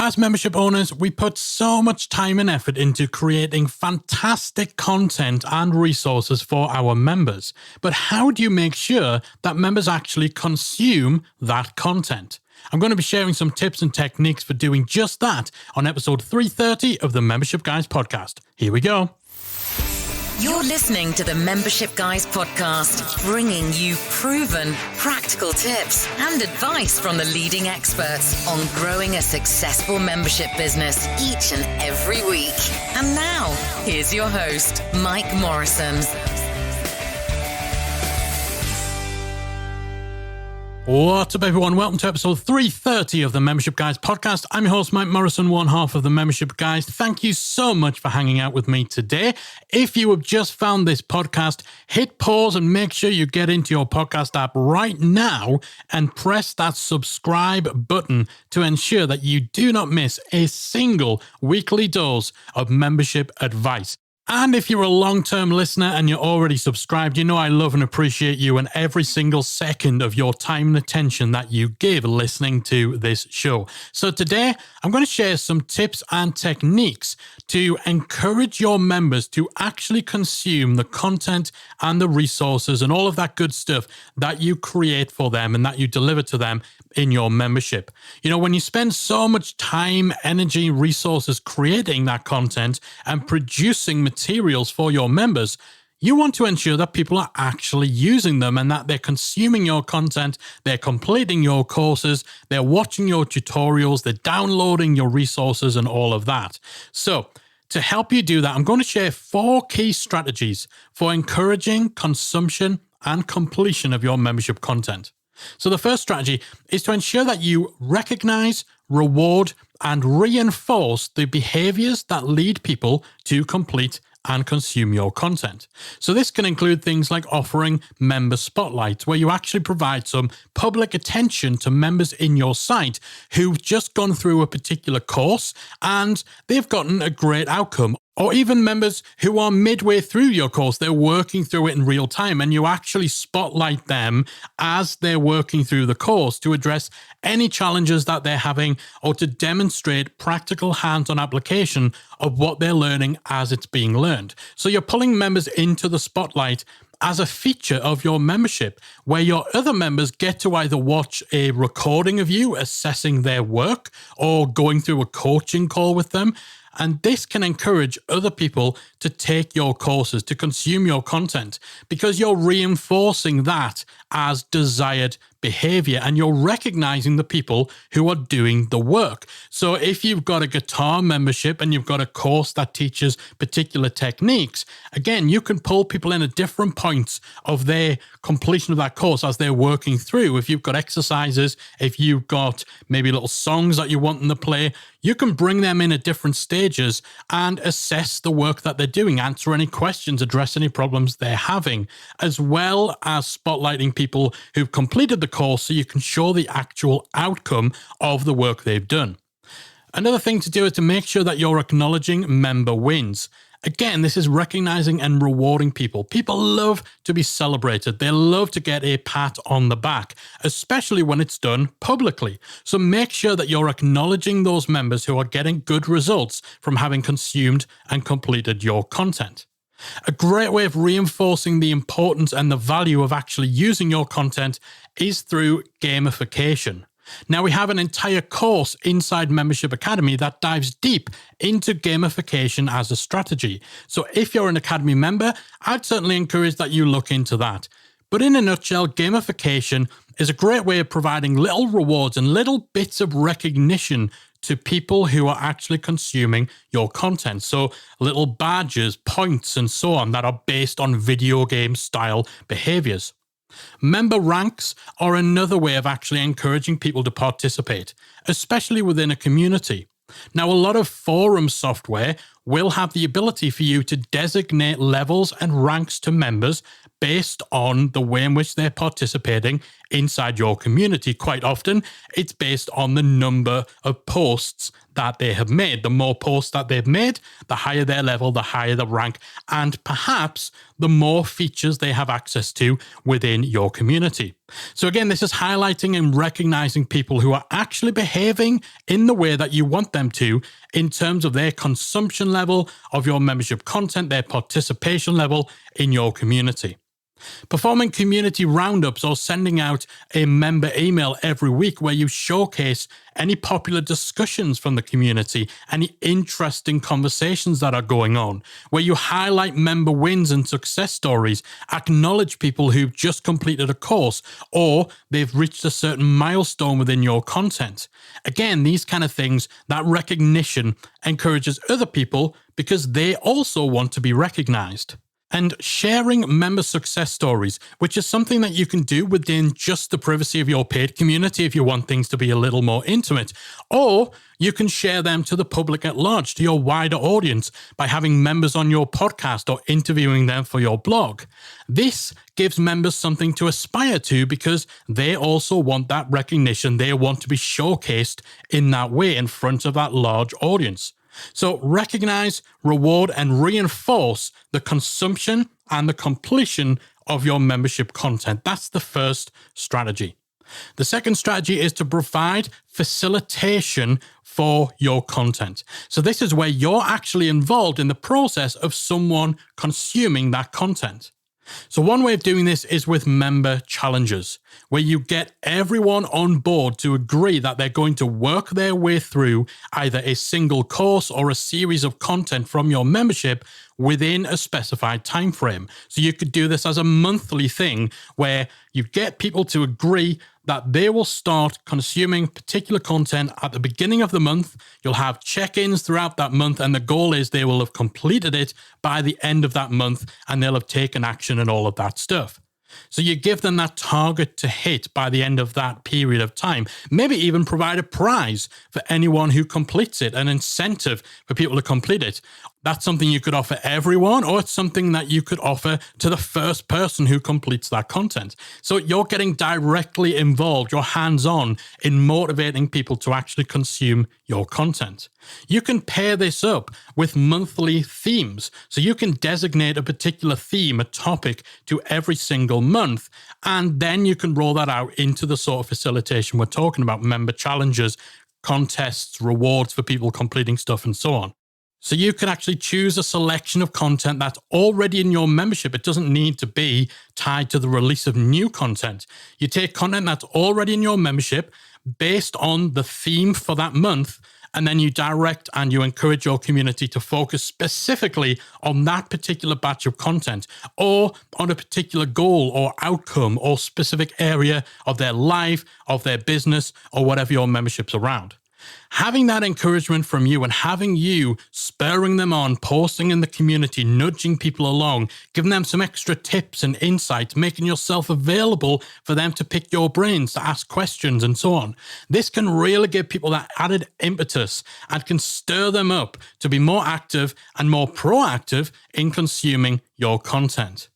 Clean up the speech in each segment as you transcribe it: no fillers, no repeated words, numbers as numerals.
As membership owners, we put so much time and effort into creating fantastic content and resources for our members. But how do you make sure that members actually consume that content? I'm going to be sharing some tips and techniques for doing just that on episode 330 of the Membership Guys podcast. Here we go. You're listening to the Membership Guys podcast, bringing you proven, practical tips and advice from the leading experts on growing a successful membership business each and every week. And now, here's your host, Mike Morrison. What's up, everyone? Welcome to episode 330 of the Membership Guys podcast. I'm your host, Mike Morrison, one half of the Membership Guys. Thank you so much for hanging out with me today. If you have just found this podcast, hit pause and make sure you get into your podcast app right now and press that subscribe button to ensure that you do not miss a single weekly dose of membership advice. And if you're a long-term listener and you're already subscribed, you know I love and appreciate you and every single second of your time and attention that you give listening to this show. So today, I'm going to share some tips and techniques to encourage your members to actually consume the content and the resources and all of that good stuff that you create for them and that you deliver to them in your membership. You know, when you spend so much time, energy, resources creating that content and producing materials for your members, you want to ensure that people are actually using them and that they're consuming your content, they're completing your courses, they're watching your tutorials, they're downloading your resources and all of that. So, to help you do that, I'm going to share 4 key strategies for encouraging consumption and completion of your membership content. So the first strategy is to ensure that you recognize, reward, and reinforce the behaviors that lead people to complete and consume your content. So this can include things like offering member spotlights, where you actually provide some public attention to members in your site who've just gone through a particular course and they've gotten a great outcome. Or even members who are midway through your course, they're working through it in real time, and you actually spotlight them as they're working through the course to address any challenges that they're having or to demonstrate practical hands-on application of what they're learning as it's being learned. So you're pulling members into the spotlight as a feature of your membership, where your other members get to either watch a recording of you assessing their work or going through a coaching call with them. And this can encourage other people to take your courses, to consume your content, because you're reinforcing that as desired behavior and you're recognizing the people who are doing the work. So if you've got a guitar membership and you've got a course that teaches particular techniques, again, you can pull people in at different points of their completion of that course as they're working through. If you've got exercises, if you've got maybe little songs that you want them to play, you can bring them in at different stages and assess the work that they're doing, answer any questions, address any problems they're having, as well as spotlighting people who've completed the course so you can show the actual outcome of the work they've done. Another thing to do is to make sure that you're acknowledging member wins. Again, this is recognizing and rewarding people. People love to be celebrated. They love to get a pat on the back, especially when it's done publicly. So make sure that you're acknowledging those members who are getting good results from having consumed and completed your content. A great way of reinforcing the importance and the value of actually using your content is through gamification. Now, we have an entire course inside Membership Academy that dives deep into gamification as a strategy. So if you're an Academy member, I'd certainly encourage that you look into that. But in a nutshell, gamification is a great way of providing little rewards and little bits of recognition to people who are actually consuming your content. So little badges, points, and so on that are based on video game style behaviors. Member ranks are another way of actually encouraging people to participate, especially within a community. Now, a lot of forum software will have the ability for you to designate levels and ranks to members based on the way in which they're participating inside your community. Quite often, it's based on the number of posts that they have made. The more posts that they've made, the higher their level, the higher the rank, and perhaps the more features they have access to within your community. So again, this is highlighting and recognizing people who are actually behaving in the way that you want them to in terms of their consumption level of your membership content, their participation level in your community. Performing community roundups or sending out a member email every week where you showcase any popular discussions from the community, any interesting conversations that are going on, where you highlight member wins and success stories, acknowledge people who've just completed a course or they've reached a certain milestone within your content. Again, these kind of things, that recognition encourages other people because they also want to be recognized. And sharing member success stories, which is something that you can do within just the privacy of your paid community if you want things to be a little more intimate. Or you can share them to the public at large, to your wider audience, by having members on your podcast or interviewing them for your blog. This gives members something to aspire to because they also want that recognition. They want to be showcased in that way in front of that large audience. So recognize, reward, and reinforce the consumption and the completion of your membership content. That's the first strategy. The second strategy is to provide facilitation for your content. So this is where you're actually involved in the process of someone consuming that content. So one way of doing this is with member challenges, where you get everyone on board to agree that they're going to work their way through either a single course or a series of content from your membership within a specified time frame. So you could do this as a monthly thing where you get people to agree that they will start consuming particular content at the beginning of the month. You'll have check-ins throughout that month, and the goal is they will have completed it by the end of that month, and they'll have taken action and all of that stuff. So you give them that target to hit by the end of that period of time. Maybe even provide a prize for anyone who completes it, an incentive for people to complete it. That's something you could offer everyone, or it's something that you could offer to the first person who completes that content. So you're getting directly involved, you're hands-on in motivating people to actually consume your content. You can pair this up with monthly themes. So you can designate a particular theme, a topic to every single month, and then you can roll that out into the sort of facilitation we're talking about, member challenges, contests, rewards for people completing stuff, and so on. So you can actually choose a selection of content that's already in your membership. It doesn't need to be tied to the release of new content. You take content that's already in your membership based on the theme for that month, and then you direct and you encourage your community to focus specifically on that particular batch of content or on a particular goal or outcome or specific area of their life, of their business, or whatever your membership's around. Having that encouragement from you and having you spurring them on, posting in the community, nudging people along, giving them some extra tips and insights, making yourself available for them to pick your brains, to ask questions and so on. This can really give people that added impetus and can stir them up to be more active and more proactive in consuming your content.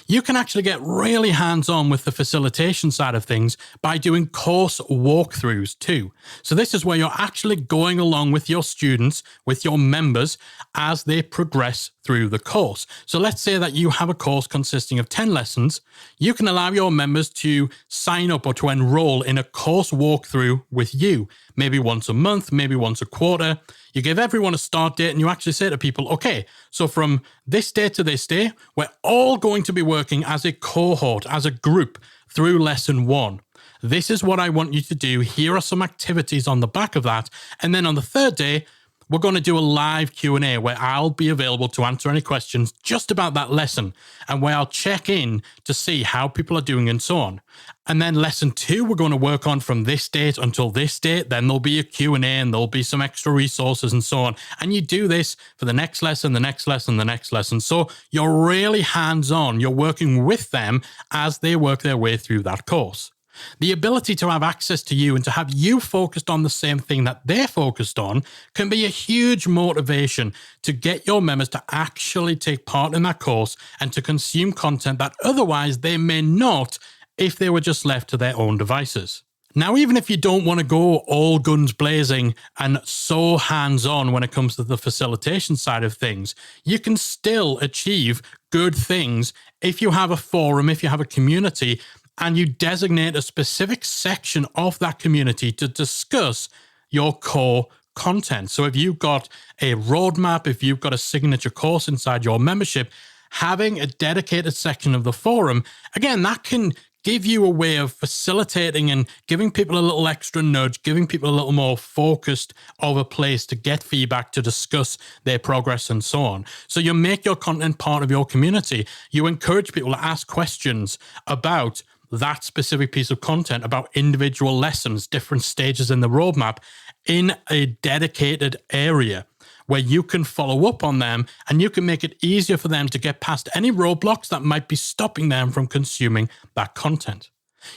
You can actually get really hands-on with the facilitation side of things by doing course walkthroughs too. So this is where you're actually going along with your students, with your members, as they progress through the course. So let's say that you have a course consisting of 10 lessons. You can allow your members to sign up or to enroll in a course walkthrough with you, maybe once a month, maybe once a quarter. You give everyone a start date and you actually say to people, okay, so from this day to this day, we're all going to be working as a cohort, as a group through lesson 1. This is what I want you to do. Here are some activities on the back of that. And then on the third day, we're going to do a live Q&A where I'll be available to answer any questions just about that lesson and where I'll check in to see how people are doing and so on. And then lesson 2, we're going to work on from this date until this date. Then there'll be a Q&A and there'll be some extra resources and so on. And you do this for the next lesson, the next lesson, the next lesson. So you're really hands-on. You're working with them as they work their way through that course. The ability to have access to you and to have you focused on the same thing that they're focused on can be a huge motivation to get your members to actually take part in that course and to consume content that otherwise they may not if they were just left to their own devices. Now, even if you don't want to go all guns blazing and so hands-on when it comes to the facilitation side of things, you can still achieve good things if you have a forum, if you have a community, and you designate a specific section of that community to discuss your core content. So if you've got a roadmap, if you've got a signature course inside your membership, having a dedicated section of the forum, again, that can give you a way of facilitating and giving people a little extra nudge, giving people a little more focused of a place to get feedback, to discuss their progress and so on. So you make your content part of your community. You encourage people to ask questions about that specific piece of content, about individual lessons, different stages in the roadmap in a dedicated area where you can follow up on them and you can make it easier for them to get past any roadblocks that might be stopping them from consuming that content.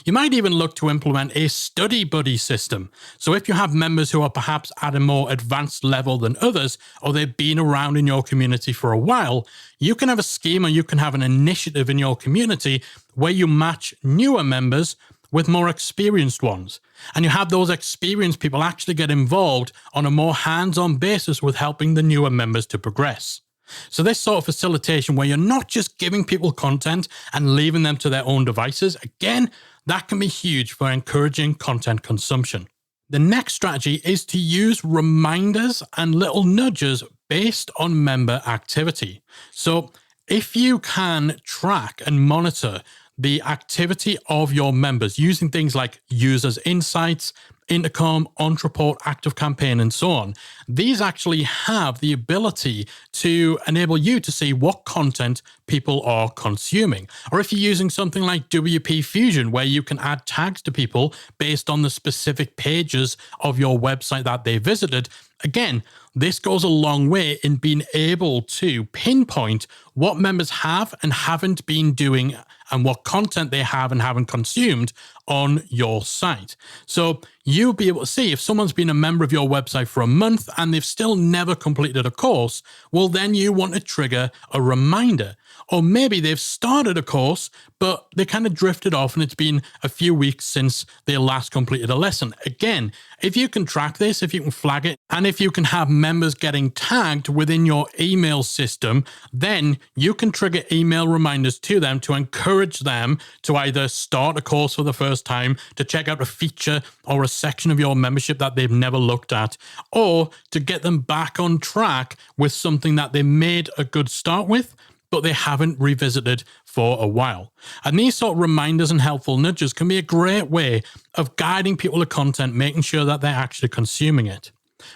You might even look to implement a study buddy system. So if you have members who are perhaps at a more advanced level than others, or they've been around in your community for a while, you can have a scheme or you can have an initiative in your community where you match newer members with more experienced ones. And you have those experienced people actually get involved on a more hands-on basis with helping the newer members to progress. So this sort of facilitation where you're not just giving people content and leaving them to their own devices, again, that can be huge for encouraging content consumption. The next strategy is to use reminders and little nudges based on member activity. So if you can track and monitor the activity of your members using things like users insights, Intercom, Ontraport, ActiveCampaign, and so on, these actually have the ability to enable you to see what content people are consuming. Or if you're using something like WP Fusion, where you can add tags to people based on the specific pages of your website that they visited, again, this goes a long way in being able to pinpoint what members have and haven't been doing and what content they have and haven't consumed on your site. So you'll be able to see if someone's been a member of your website for a month and they've still never completed a course, well, then you want to trigger a reminder. Or maybe they've started a course, but they kind of drifted off and it's been a few weeks since they last completed a lesson. Again, if you can track this, if you can flag it, and if you can have members getting tagged within your email system, then you can trigger email reminders to them to encourage them to either start a course for the first time, to check out a feature or a section of your membership that they've never looked at, or to get them back on track with something that they made a good start with, but they haven't revisited for a while. And these sort of reminders and helpful nudges can be a great way of guiding people to content, making sure that they're actually consuming it.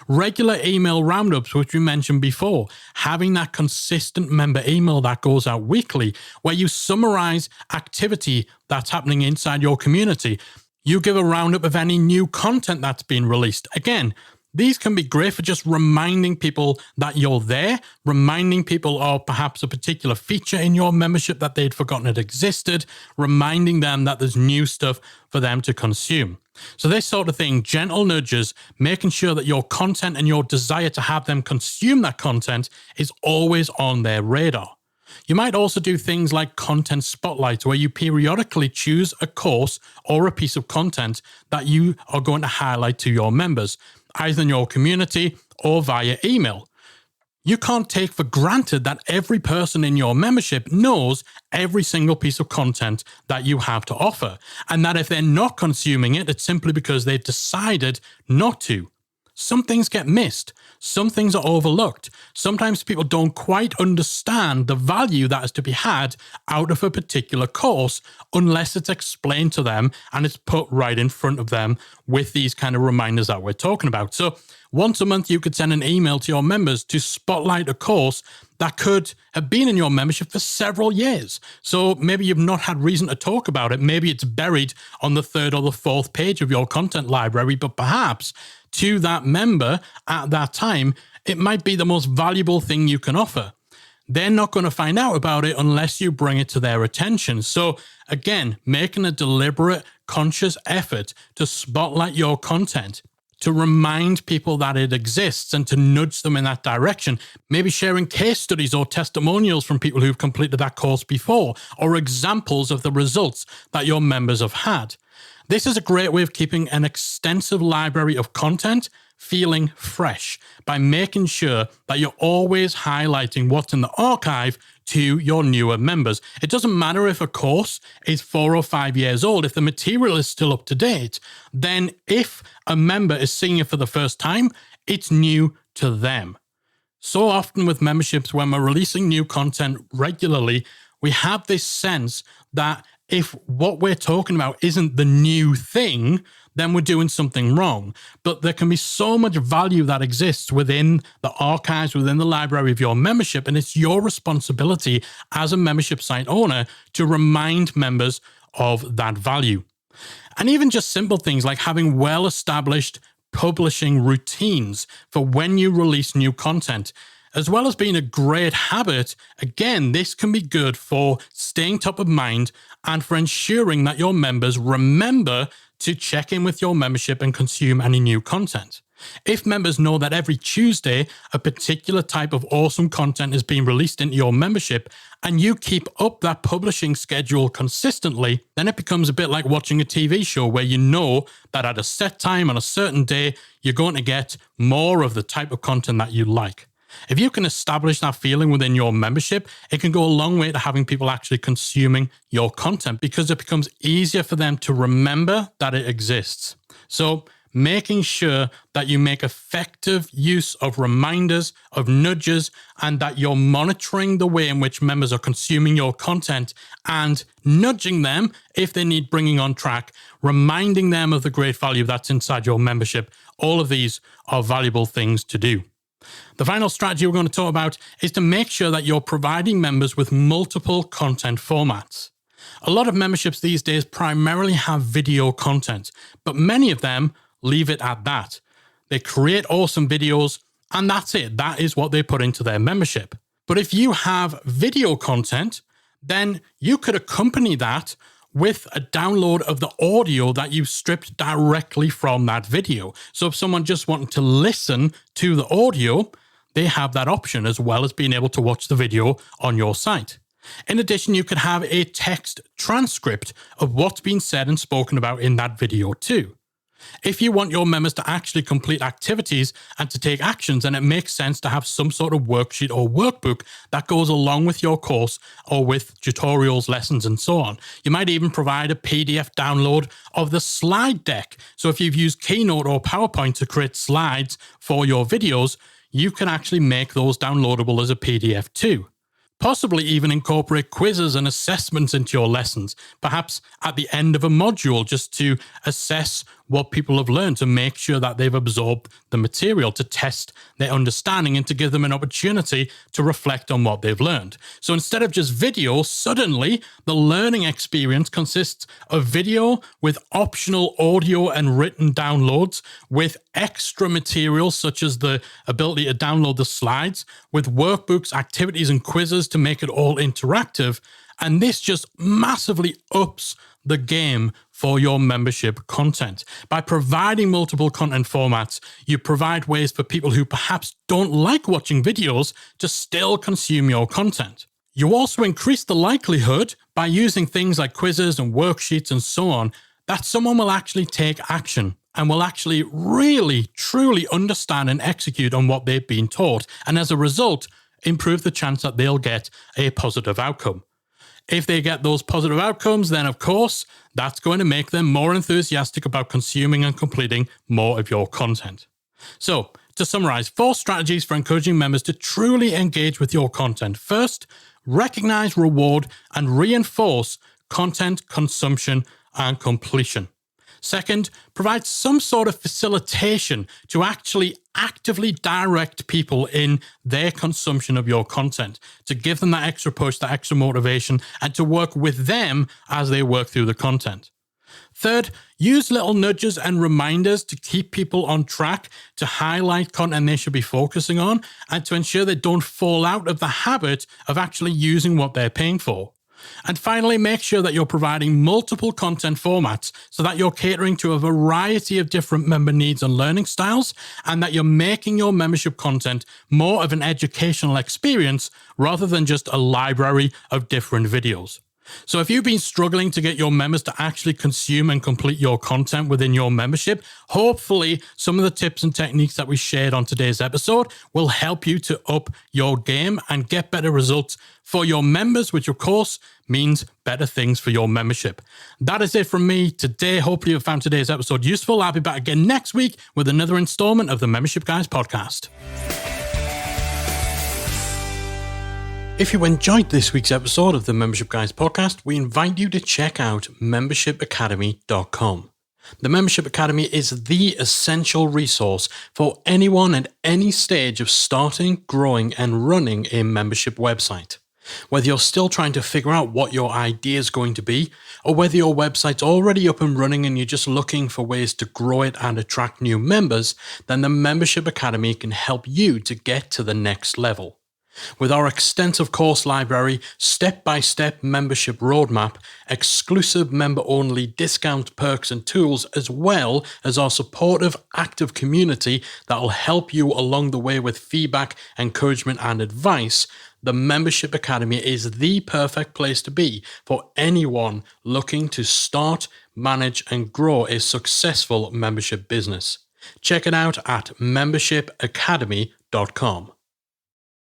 Regular email roundups, which we mentioned before, having that consistent member email that goes out weekly, where you summarize activity that's happening inside your community. You give a roundup of any new content that's been released. Again, these can be great for just reminding people that you're there, reminding people of perhaps a particular feature in your membership that they'd forgotten it existed, reminding them that there's new stuff for them to consume. So this sort of thing, gentle nudges, making sure that your content and your desire to have them consume that content is always on their radar. You might also do things like content spotlights, where you periodically choose a course or a piece of content that you are going to highlight to your members, either in your community or via email. You can't take for granted that every person in your membership knows every single piece of content that you have to offer, and that if they're not consuming it, it's simply because they've decided not to. Some things get missed. Some things are overlooked. Sometimes people don't quite understand the value that is to be had out of a particular course unless it's explained to them and it's put right in front of them with these kind of reminders that we're talking about. So once a month, you could send an email to your members to spotlight a course that could have been in your membership for several years. So maybe you've not had reason to talk about it. Maybe it's buried on the third or the fourth page of your content library, but perhaps to that member at that time, it might be the most valuable thing you can offer. They're not going to find out about it unless you bring it to their attention. So again, making a deliberate, conscious effort to spotlight your content, to remind people that it exists and to nudge them in that direction. Maybe sharing case studies or testimonials from people who've completed that course before, or examples of the results that your members have had. This is a great way of keeping an extensive library of content feeling fresh by making sure that you're always highlighting what's in the archive to your newer members. It doesn't matter if a course is 4 or 5 years old. If the material is still up to date, then if a member is seeing it for the first time, it's new to them. So often with memberships, when we're releasing new content regularly, we have this sense that if what we're talking about isn't the new thing, then we're doing something wrong. But there can be so much value that exists within the archives, within the library of your membership, and it's your responsibility as a membership site owner to remind members of that value. And even just simple things like having well-established publishing routines for when you release new content, as well as being a great habit. Again, this can be good for staying top of mind and for ensuring that your members remember to check in with your membership and consume any new content. If members know that every Tuesday, a particular type of awesome content is being released into your membership, and you keep up that publishing schedule consistently, then it becomes a bit like watching a TV show where you know that at a set time on a certain day, you're going to get more of the type of content that you like. If you can establish that feeling within your membership, it can go a long way to having people actually consuming your content because it becomes easier for them to remember that it exists. So making sure that you make effective use of reminders, of nudges, and that you're monitoring the way in which members are consuming your content and nudging them if they need bringing on track, reminding them of the great value that's inside your membership. All of these are valuable things to do. The final strategy we're going to talk about is to make sure that you're providing members with multiple content formats. A lot of memberships these days primarily have video content, but many of them leave it at that. They create awesome videos, and that's it. That is what they put into their membership. But if you have video content, then you could accompany that with a download of the audio that you've stripped directly from that video. So if someone just wanted to listen to the audio, they have that option as well as being able to watch the video on your site. In addition, you could have a text transcript of what's been said and spoken about in that video too. If you want your members to actually complete activities and to take actions, then it makes sense to have some sort of worksheet or workbook that goes along with your course or with tutorials, lessons, and so on. You might even provide a PDF download of the slide deck. So if you've used Keynote or PowerPoint to create slides for your videos, you can actually make those downloadable as a PDF too. Possibly even incorporate quizzes and assessments into your lessons, perhaps at the end of a module, just to assess what people have learned, to make sure that they've absorbed the material, to test their understanding and to give them an opportunity to reflect on what they've learned. So instead of just video, suddenly the learning experience consists of video with optional audio and written downloads, with extra materials such as the ability to download the slides, with workbooks, activities, and quizzes to make it all interactive. And this just massively ups the game for your membership content. By providing multiple content formats, you provide ways for people who perhaps don't like watching videos to still consume your content. You also increase the likelihood by using things like quizzes and worksheets and so on that someone will actually take action and will actually really, truly understand and execute on what they've been taught. And as a result, improve the chance that they'll get a positive outcome. If they get those positive outcomes, then of course, that's going to make them more enthusiastic about consuming and completing more of your content. So, to summarize, 4 strategies for encouraging members to truly engage with your content. First, recognize, reward, and reinforce content consumption and completion. Second, provide some sort of facilitation to actually actively direct people in their consumption of your content, to give them that extra push, that extra motivation, and to work with them as they work through the content. Third, use little nudges and reminders to keep people on track, to highlight content they should be focusing on, and to ensure they don't fall out of the habit of actually using what they're paying for. And finally, make sure that you're providing multiple content formats so that you're catering to a variety of different member needs and learning styles, and that you're making your membership content more of an educational experience rather than just a library of different videos. So if you've been struggling to get your members to actually consume and complete your content within your membership, hopefully some of the tips and techniques that we shared on today's episode will help you to up your game and get better results for your members, which of course means better things for your membership. That is it from me today. Hopefully you found today's episode useful. I'll be back again next week with another installment of the Membership Guys podcast. If you enjoyed this week's episode of the Membership Guys podcast, we invite you to check out membershipacademy.com. The Membership Academy is the essential resource for anyone at any stage of starting, growing, and running a membership website. Whether you're still trying to figure out what your idea is going to be, or whether your website's already up and running and you're just looking for ways to grow it and attract new members, then the Membership Academy can help you to get to the next level. With our extensive course library, step-by-step membership roadmap, exclusive member-only discount perks and tools, as well as our supportive, active community that will help you along the way with feedback, encouragement, and advice, the Membership Academy is the perfect place to be for anyone looking to start, manage, and grow a successful membership business. Check it out at membershipacademy.com.